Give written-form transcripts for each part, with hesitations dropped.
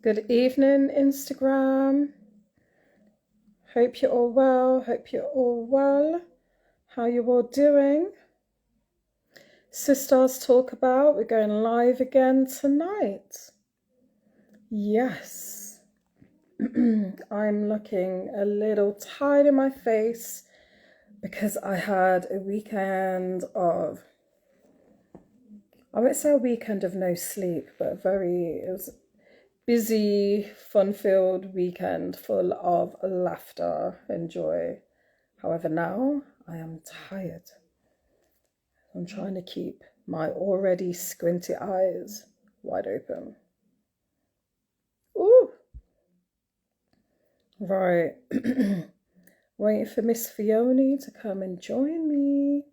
Good evening, Instagram. Hope you're all well. Hope you're all well. How you all doing? Sisters Talk About. We're going live again tonight. Yes. I'm looking a little tired in my face because I had a weekend of, I won't say a weekend of no sleep, but it was busy, fun-filled weekend full of laughter and joy. However, now I am tired. I'm trying to keep my already squinty eyes wide open. Ooh! Right. Waiting for Miss Fiona to come and join me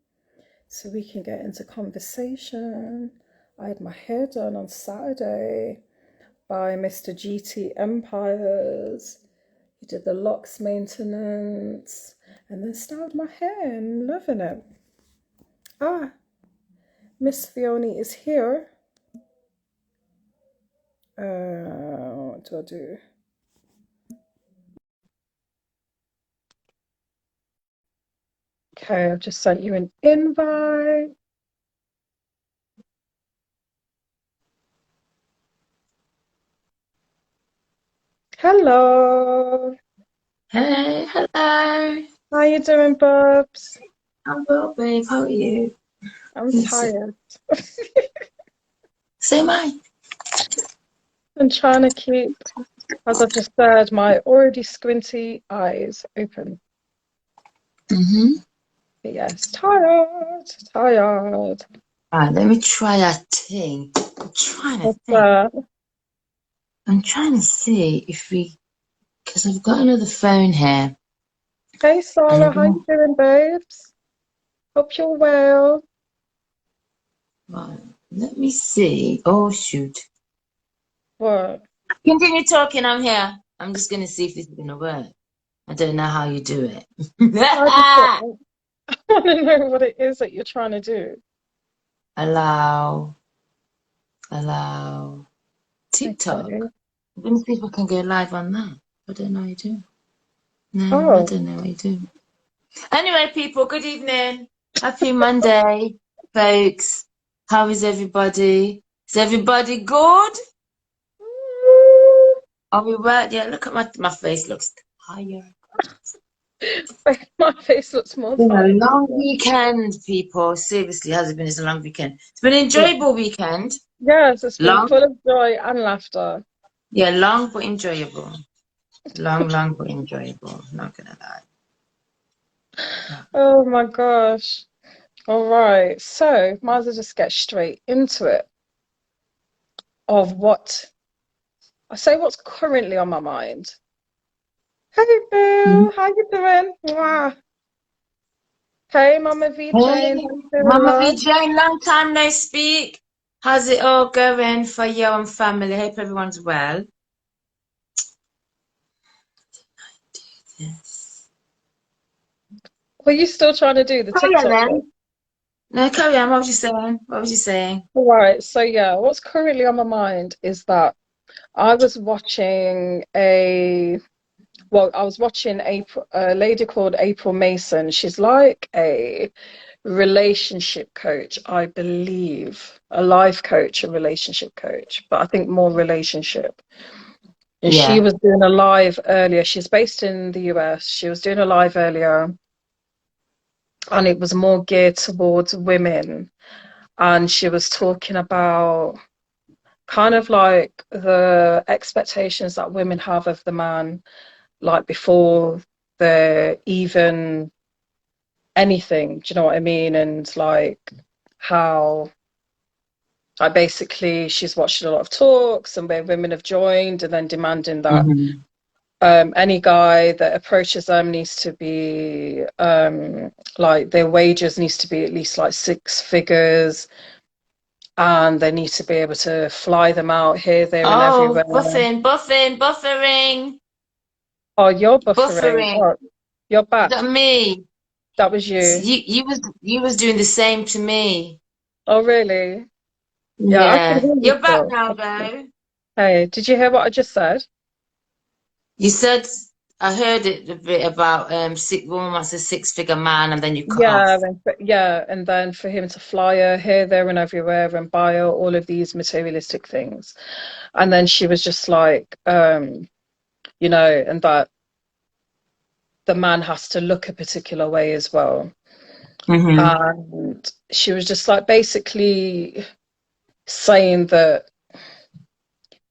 so we can get into conversation. I had my hair done on Saturday by Mr. GT Empires. He did the locks maintenance and then styled my hair and loving it. Miss Fiona is here. What do I do? Okay, I've just sent you an invite. Hello. Hey, hello. How you doing, Bubs? I'm well, babe. How are you? I'm tired. Say mine. I'm trying to keep, as I've just said, my already squinty eyes open. But yes, tired. Right, let me try that thing. I'm trying to What's think. that? I'm trying to see if because I've got another phone here. Hey, And Sarah, how you doing, babes? Hope you're well. right, let me see. Oh, shoot. What? Continue talking. I'm here. I'm just going to see if this is going to work. I don't know how you do it. How do you I want to know what it is that you're trying to do. Allow. TikTok. Okay. I'm going to see if I can go live on that. I don't know how you do. No, I Oh, don't know what you do. Anyway, people, good evening. Happy Monday, folks. How is everybody? Is everybody good? Are we well? Yeah, look at my face looks tired. my face looks more It's been a tired. long weekend, people. Seriously, has it been? It's a long weekend. It's been an enjoyable weekend. Yes, it's been Long, full of joy and laughter. yeah, long but enjoyable. Long but enjoyable. Not gonna lie. Oh my gosh. All right. So, might as well just get straight into it of what's currently on my mind. Hey, Boo, Mhm. how you doing? Mwah. Hey, Mama V Hey, Jane, how you doing, Mama love? VJ, long time no speak. How's it all going for you and family? Hope everyone's well. Yes. Were you still trying to do the Carry on TikTok thing? then. No, carry on. What was you saying? What was you saying? All right. So, yeah, what's currently on my mind is that I was watching I was watching a lady called April Mason. She's like a relationship coach, I believe, a life coach, a relationship coach, but I think more relationship. And she Yeah. was doing a live earlier. She's based in the US. She was doing a live earlier, and it was more geared towards women. And she was talking about kind of like the expectations that women have of the man, like before they're even anything. Do you know what I mean? And like how basically she's watching a lot of talks and where women have joined and then demanding that Hmm. any guy that approaches them needs to be like their wages needs to be at least like six figures, and they need to be able to fly them out here, there, and Oh, everywhere. buffering, Oh, you're buffering. buffering. Oh, you're Is back. that me? That was you. You was doing the same to me. Oh, really? Yeah, I can Yeah. hear you You're back still. now, though. Hey, did you hear what I just said? You said I heard it a bit about six woman wants a six-figure man, and then you cut Yeah, off. yeah, and then for him to fly her here, there, and everywhere and buy her all of these materialistic things. And then she was just like, and that the man has to look a particular way as well. Mm-hmm. And she was just like basically saying that,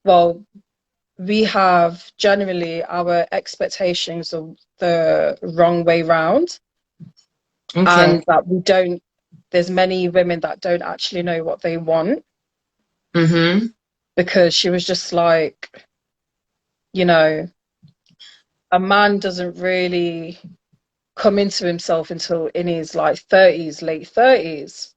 well, we have generally our expectations of the wrong way round, and Okay. that we don't, there's many women that don't actually know what they want, Mm-hmm. because she was just like, you know, a man doesn't really come into himself until in his like 30s, late 30s.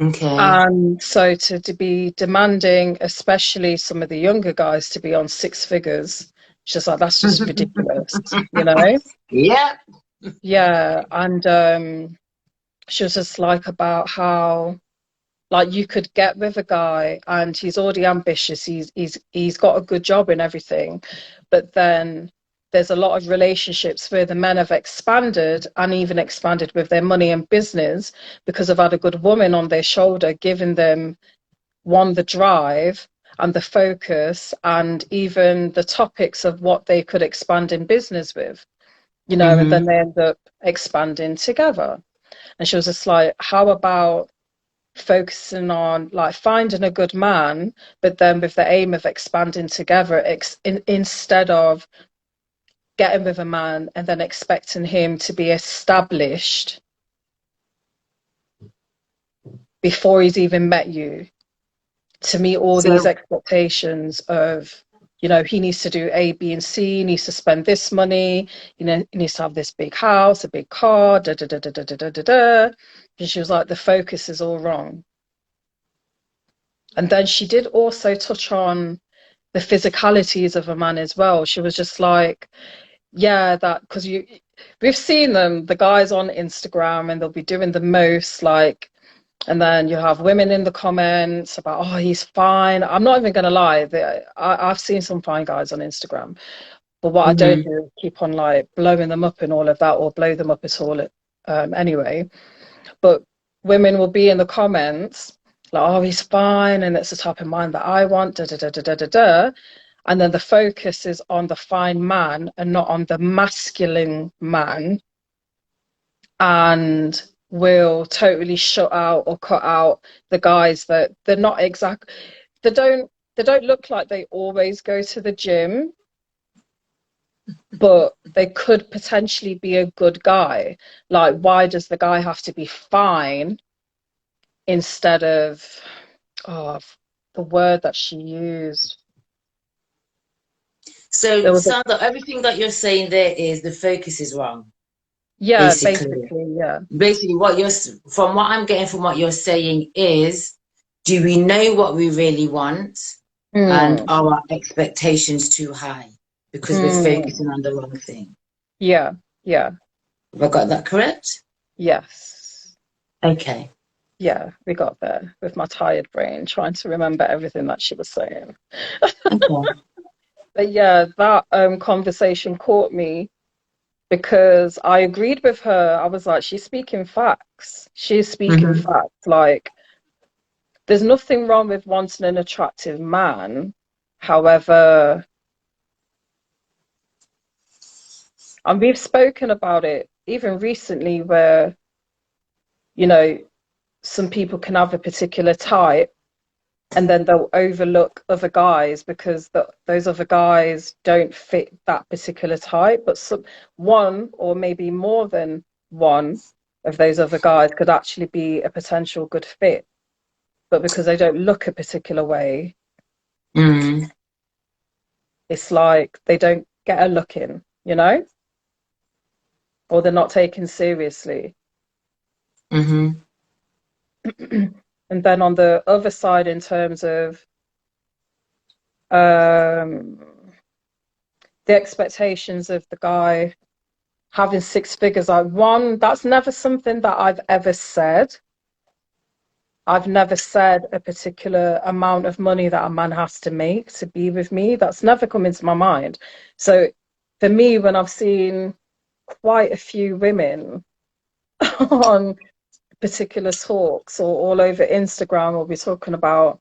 Okay. And so to be demanding, especially some of the younger guys, to be on six figures, it's just like, that's just ridiculous, you know? Yep. Yeah. And she was just like about how like you could get with a guy and he's already ambitious, he's got a good job and everything, but then there's a lot of relationships where the men have expanded and even expanded with their money and business because they've had a good woman on their shoulder giving them one, the drive and the focus and even the topics of what they could expand in business with, and then Mm-hmm. they end up expanding together. And she was just like, how about focusing on like finding a good man, but then with the aim of expanding together, instead of getting with a man and then expecting him to be established before he's even met you, to meet all these So, expectations of, he needs to do A, B, and C, he needs to spend this money, he needs to have this big house, a big car, da da da da da da da da da. And she was like, the focus is all wrong. And then she did also touch on the physicalities of a man as well. She was just like, yeah, that because we've seen them, the guys on Instagram, and they'll be doing the most, like, and then you have women in the comments about, oh, he's fine. I'm not even gonna lie, I've seen some fine guys on Instagram, but what I don't mm-hmm. do is keep on like blowing them up and all of that, or blow them up at all. Anyway, but women will be in the comments like, oh, he's fine, and it's the type of mind that I want, da da da da da da da. And then the focus is on the fine man and not on the masculine man, and will totally shut out or cut out the guys that they're not exact, they don't look like they always go to the gym, but they could potentially be a good guy. Like, why does the guy have to be fine instead of, oh, the word that she used, So there was a, sound that everything that you're saying there is the focus is wrong, yeah, basically. basically, yeah. Basically, from what I'm getting from what you're saying is, do we know what we really want, and Mm, are our expectations too high because we're mm, focusing on the wrong thing? yeah, yeah, Have I got that correct? yes. Okay. Yeah, we got there with my tired brain trying to remember everything that she was saying. Okay. But yeah, that conversation caught me because I agreed with her. I was like, she's speaking facts. She's speaking Mm-hmm. facts. Like, there's nothing wrong with wanting an attractive man. However, and we've spoken about it even recently where, you know, some people can have a particular type and then they'll overlook other guys because those other guys don't fit that particular type. But one or maybe more than one of those other guys could actually be a potential good fit. But because they don't look a particular way, Mm-hmm. it's like they don't get a look in, or they're not taken seriously. Mm-hmm. And then on the other side, in terms of um, the expectations of the guy having six figures, that's never something that I've ever said. I've never said a particular amount of money that a man has to make to be with me. That's never come into my mind. So for me, when I've seen quite a few women on particular talks or all over Instagram will be talking about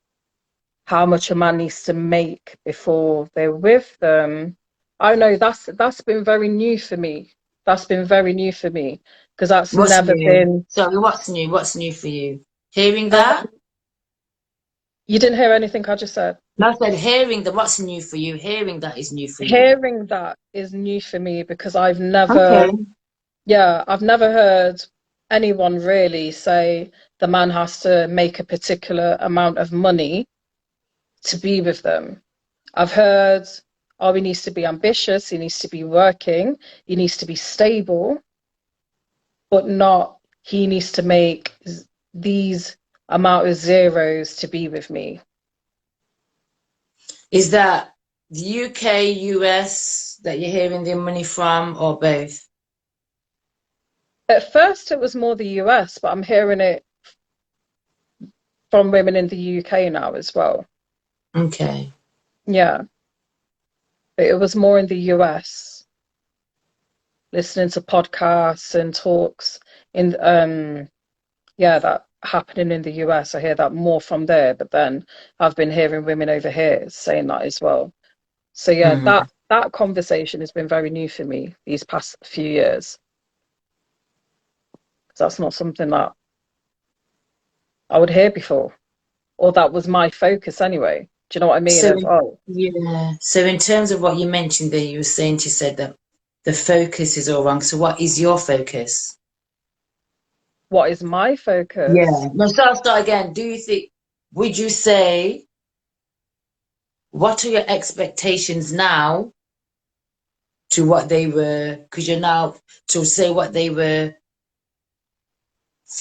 how much a man needs to make before they're with them. I know that's been very new for me. That's been very new for me because that's What's never new? been. Sorry, what's new? What's new for you? Hearing Um, that? you didn't hear anything I just said. No, I said hearing that. What's new for you? Hearing that is new for you. Hearing that is new for me because I've never, Okay. yeah, I've never heard anyone really say the man has to make a particular amount of money to be with them. I've heard, oh, he needs to be ambitious, he needs to be working, he needs to be stable, but not he needs to make these amount of zeros to be with me. Is that the UK, US that you're hearing the money from, or both? At first, it was more the US, but I'm hearing it from women in the UK now as well. Okay. Yeah, but it was more in the US, listening to podcasts and talks in yeah, that happening in the US. I hear that more from there, but then I've been hearing women over here saying that as well. So yeah, Mm. that conversation has been very new for me these past few years. 'Cause that's not something that I would hear before, or that was my focus anyway. Do you know what I mean? So, Of oh, yeah. So, in terms of what you mentioned there, you were saying you said that the focus is all wrong. So, what is your focus? what is my focus? Yeah. No, so I'll start again. Do you think, would you say, what are your expectations now to what they were? Because you're now to say what they were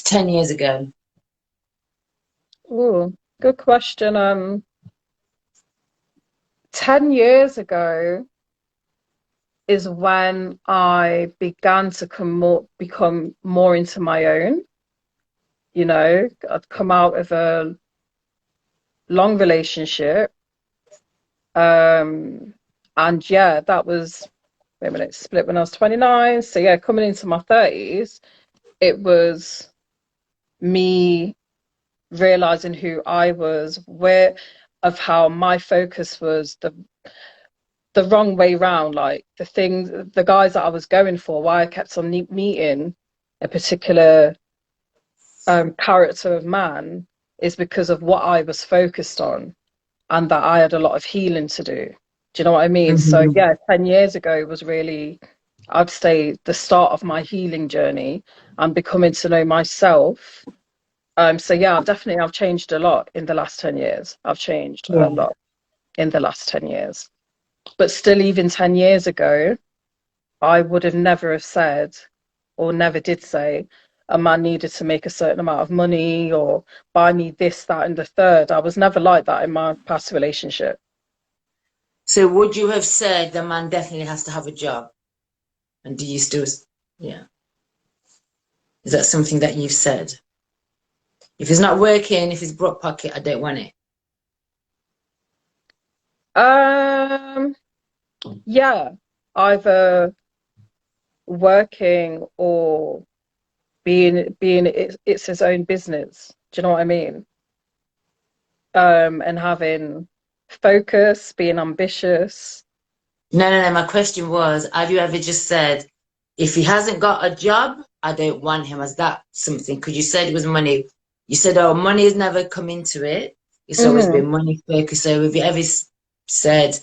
10 years ago. Oh, good question. 10 years ago is when I began to become more into my own. You know, I'd come out of a long relationship. Um, and yeah, that was, wait a minute, split when I was 29. So yeah, coming into my 30s, it was me realizing who I was, where of how my focus was the wrong way round, like the guys that I was going for, why I kept on meeting a particular character of man is because of what I was focused on and that I had a lot of healing to do. Do you know what I mean? So Mm-hmm. yeah, 10 years ago was really, I'd say, the start of my healing journey and becoming to know myself. So yeah, I've changed a lot in the last 10 years. I've changed a Yeah. lot in the last 10 years. But still, even 10 years ago, I would have never have said or never did say a man needed to make a certain amount of money or buy me this, that, and the third. I was never like that in my past relationship. So, would you have said the man definitely has to have a job? And do you still, yeah. Is that something that you've said? If it's not working, if it's broke pocket, I don't want it. Um, yeah, either working or being it's his own business. Do you know what I mean? And having focus, being ambitious. No, no, no. My question was, have you ever just said, if he hasn't got a job, I don't want him? Is that something? Because you said it was money. You said, oh, money has never come into it. It's always Hmm. been money focused. So have you ever said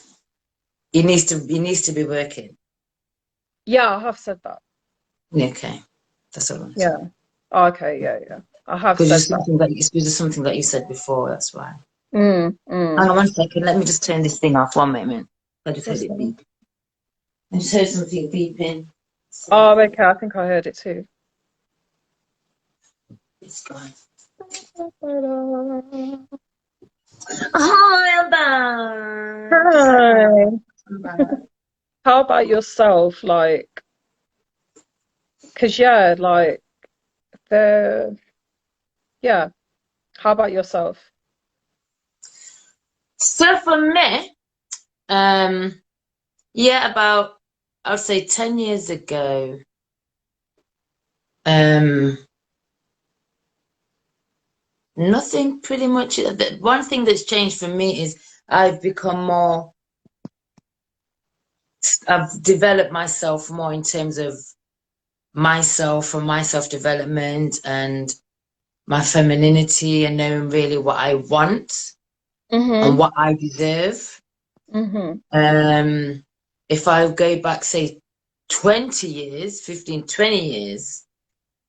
he needs to be working? Yeah, I have said that. Yeah, okay. That's all right. Yeah. Okay, yeah, yeah. I have Because said it's that. something that it's just something that you said before, that's why. Mm, mm. Hang on 1 second, let me just turn this thing off 1 moment. I just heard That's it fine. beep. I just heard something beeping. Oh, So okay. I think I heard it too. it's gone. Hi. Hi, I'm back. I'm back. How about yourself? Like, because yeah, like the yeah. How about yourself? So for me, yeah, about I would say 10 years ago, um, nothing pretty much. The one thing that's changed for me is I've become more, I've developed myself more in terms of myself and my self-development and my femininity and knowing really what I want and Mm-hmm. what I deserve. Mm-hmm. If I go back, say, 20 years, 15, 20 years,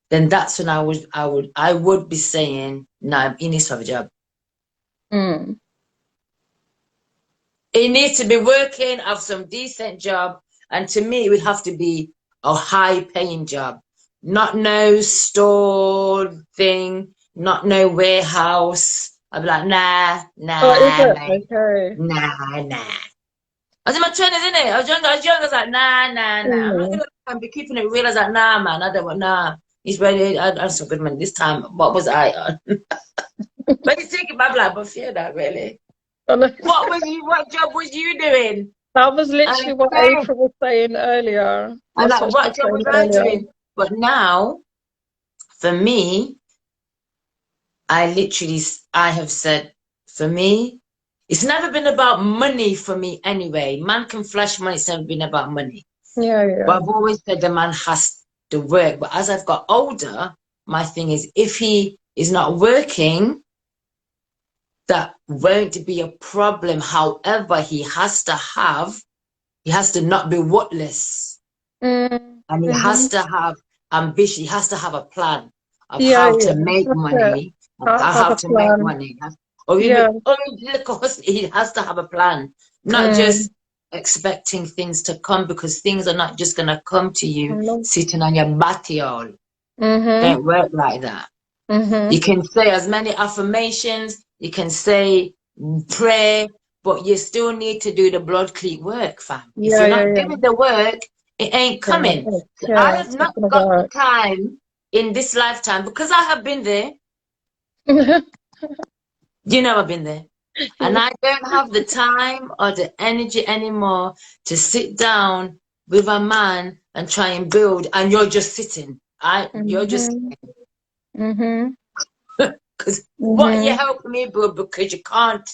then that's when I would be saying, nah, he needs to have a job. Mm. He needs to be working, have some decent job, and to me, it would have to be a high-paying job, not no store thing, not no warehouse. I'd be like, nah, Oh, is nah, it? mate, Okay. nah, nah. I was in my 20s, innit? I was young, I was like, nah, nah, nah. I'm not Mm. gonna be keeping it real. I was like, nah, man, I don't want, nah. He's ready. I some good money this time. What was I on? But you think about like, but fear that really. And What job was you doing? that was literally And what no. April was saying earlier. And That's like, what she what was job saying was I earlier. doing? But now, for me, I have said, for me, it's never been about money for me anyway. Man can flash money, it's never been about money. Yeah, yeah. But I've always said the man has to work. But as I've got older, my thing is if he is not working, that won't be a problem. However, he has to not be worthless. Mm. And he Mm-hmm. has to have ambition. He has to have a plan of Yeah, how to yeah. make That's it. money, Have how a to make plan. money. Or Yeah. even, because he has to have a plan, not Mm. just expecting things to come because things are not just going to come to you No. sitting on your body all. Mm-hmm. Don't work like that. Mm-hmm. You can say as many affirmations, you can say pray, but you still need to do the blood clean work, fam. If Yeah, you're yeah, not yeah. doing the work, it ain't Yeah, coming. So I yeah, have it's not not gonna got the work. time in this lifetime because I have been there. You know, I've been there. And Yeah. I don't have the time or the energy anymore to sit down with a man and try and build, and you're just sitting. You're just Mm-hmm. Mm-hmm. because what you Mm-hmm. help me build because you can't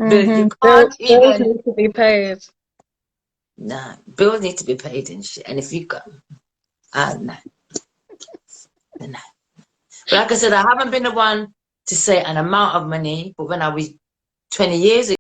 build, you Mm-hmm. can't Bills even. need to be paid. Nah, bills need to be paid and shit. And if you got, nah, nah. But like I said, I haven't been the one to say an amount of money. But when I was 20 years ago.